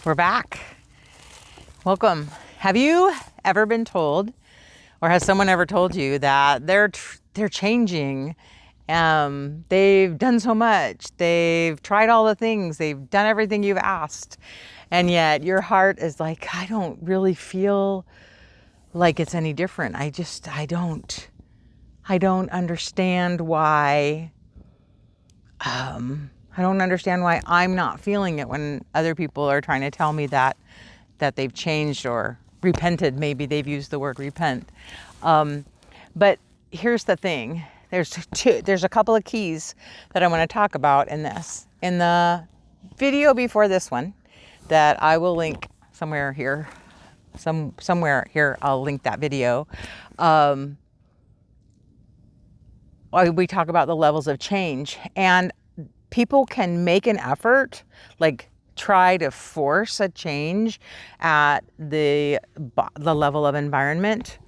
We're back. Welcome. Have you ever been told, or has someone ever told you that they're changing? They've done so much. They've tried all the things. They've done everything you've asked, and yet your heart is like, I don't really feel like it's any different. I don't understand why. I don't understand why I'm not feeling it when other people are trying to tell me that they've changed or repented. Maybe they've used the word repent. But here's the thing. There's a couple of keys that I want to talk about in this. In the video before this one that I will link somewhere here, somewhere here, I'll link that video. We talk about the levels of change, and people can make an effort, like try to force a change at the level of environment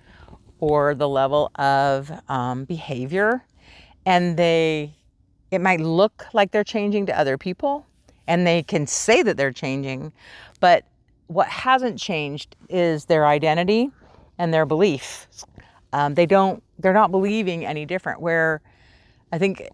or the level of behavior, and it might look like they're changing to other people, and they can say that they're changing, but what hasn't changed is their identity and their beliefs. They're not believing any different. Where I think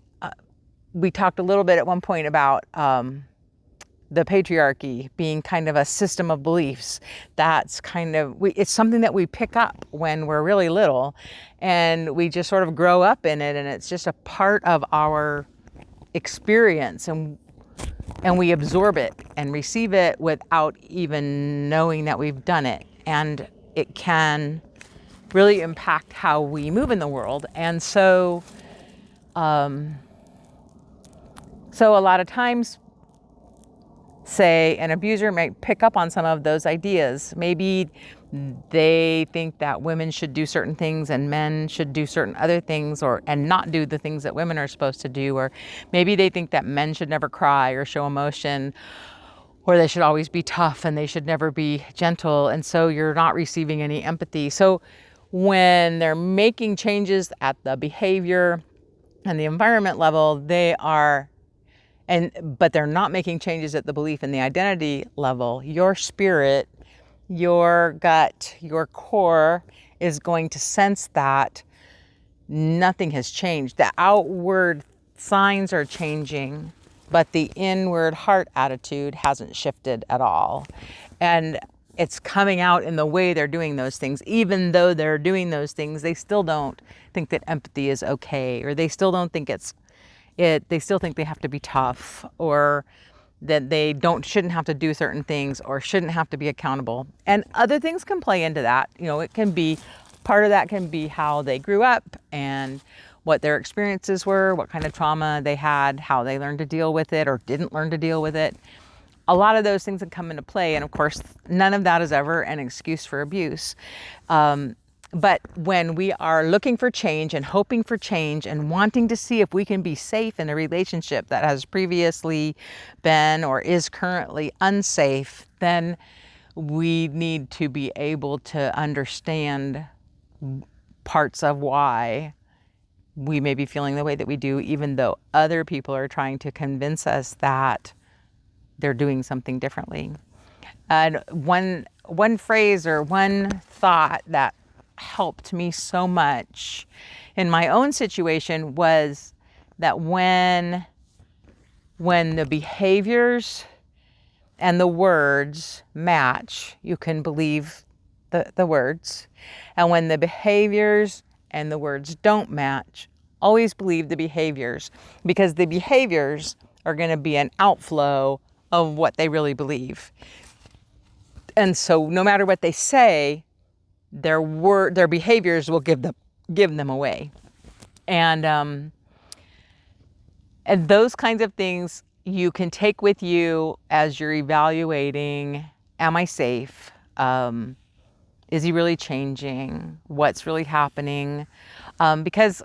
we talked a little bit at one point about the patriarchy being kind of a system of beliefs. That's kind of, it's something that we pick up when we're really little, and we just sort of grow up in it, and it's just a part of our experience, and we absorb it and receive it without even knowing that we've done it. And it can really impact how we move in the world. And so a lot of times, say, an abuser might pick up on some of those ideas. Maybe they think that women should do certain things and men should do certain other things, and not do the things that women are supposed to do. Or maybe they think that men should never cry or show emotion, or they should always be tough and they should never be gentle. And so you're not receiving any empathy. So when they're making changes at the behavior and the environment level, but they're not making changes at the belief and the identity level, your spirit, your gut, your core is going to sense that nothing has changed. The outward signs are changing, but the inward heart attitude hasn't shifted at all. And it's coming out in the way they're doing those things. Even though they're doing those things, they still don't think that empathy is okay, or they still don't think they still think they have to be tough, or that they shouldn't have to do certain things, or shouldn't have to be accountable. And other things can play into that. It can be, part of that can be how they grew up and what their experiences were, what kind of trauma they had, how they learned to deal with it or didn't learn to deal with it. A lot of those things that come into play. And of course, none of that is ever an excuse for abuse. But when we are looking for change and hoping for change and wanting to see if we can be safe in a relationship that has previously been or is currently unsafe, then we need to be able to understand parts of why we may be feeling the way that we do, even though other people are trying to convince us that they're doing something differently. And one phrase or one thought that helped me so much in my own situation was that when the behaviors and the words match, you can believe the words. And when the behaviors and the words don't match, always believe the behaviors, because the behaviors are going to be an outflow of what they really believe. And so no matter what they say, their behaviors will give them away. And those kinds of things you can take with you as you're evaluating, am I safe? Is he really changing? What's really happening? Because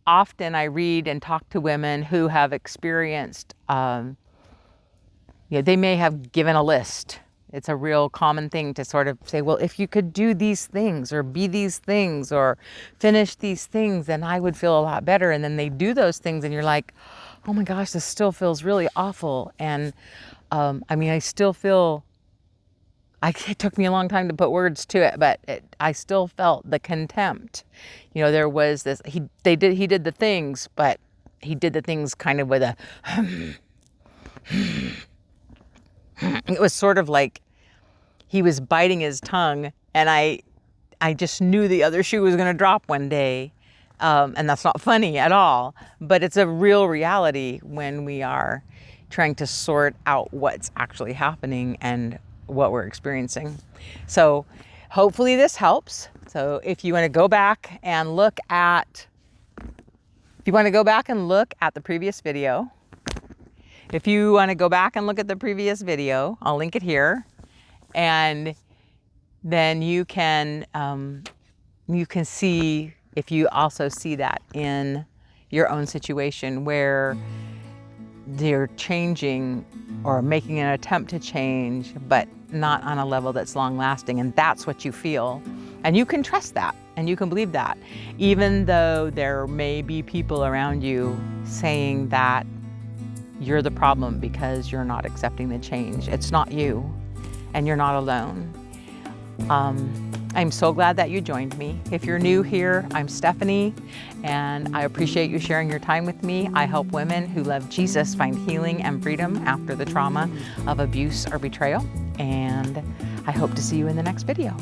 often I read and talk to women who have experienced, they may have given a list. It's a real common thing to sort of say, well, if you could do these things or be these things or finish these things, then I would feel a lot better. And then they do those things and you're like, oh my gosh, this still feels really awful. And I still feel it took me a long time to put words to it, but I still felt the contempt. You know, there was this, he did the things, but he did the things kind of with a, it was sort of like he was biting his tongue, and I just knew the other shoe was going to drop one day. And that's not funny at all, but it's a real reality when we are trying to sort out what's actually happening and what we're experiencing. So hopefully this helps. So if you want to go back and look at, the previous video, I'll link it here, and then you can see if you also see that in your own situation where they're changing or making an attempt to change, but not on a level that's long lasting. And that's what you feel. And you can trust that and you can believe that, even though there may be people around you saying that you're the problem because you're not accepting the change. It's not you, and you're not alone. I'm so glad that you joined me. If you're new here, I'm Stephanie, and I appreciate you sharing your time with me. I help women who love Jesus find healing and freedom after the trauma of abuse or betrayal, and I hope to see you in the next video.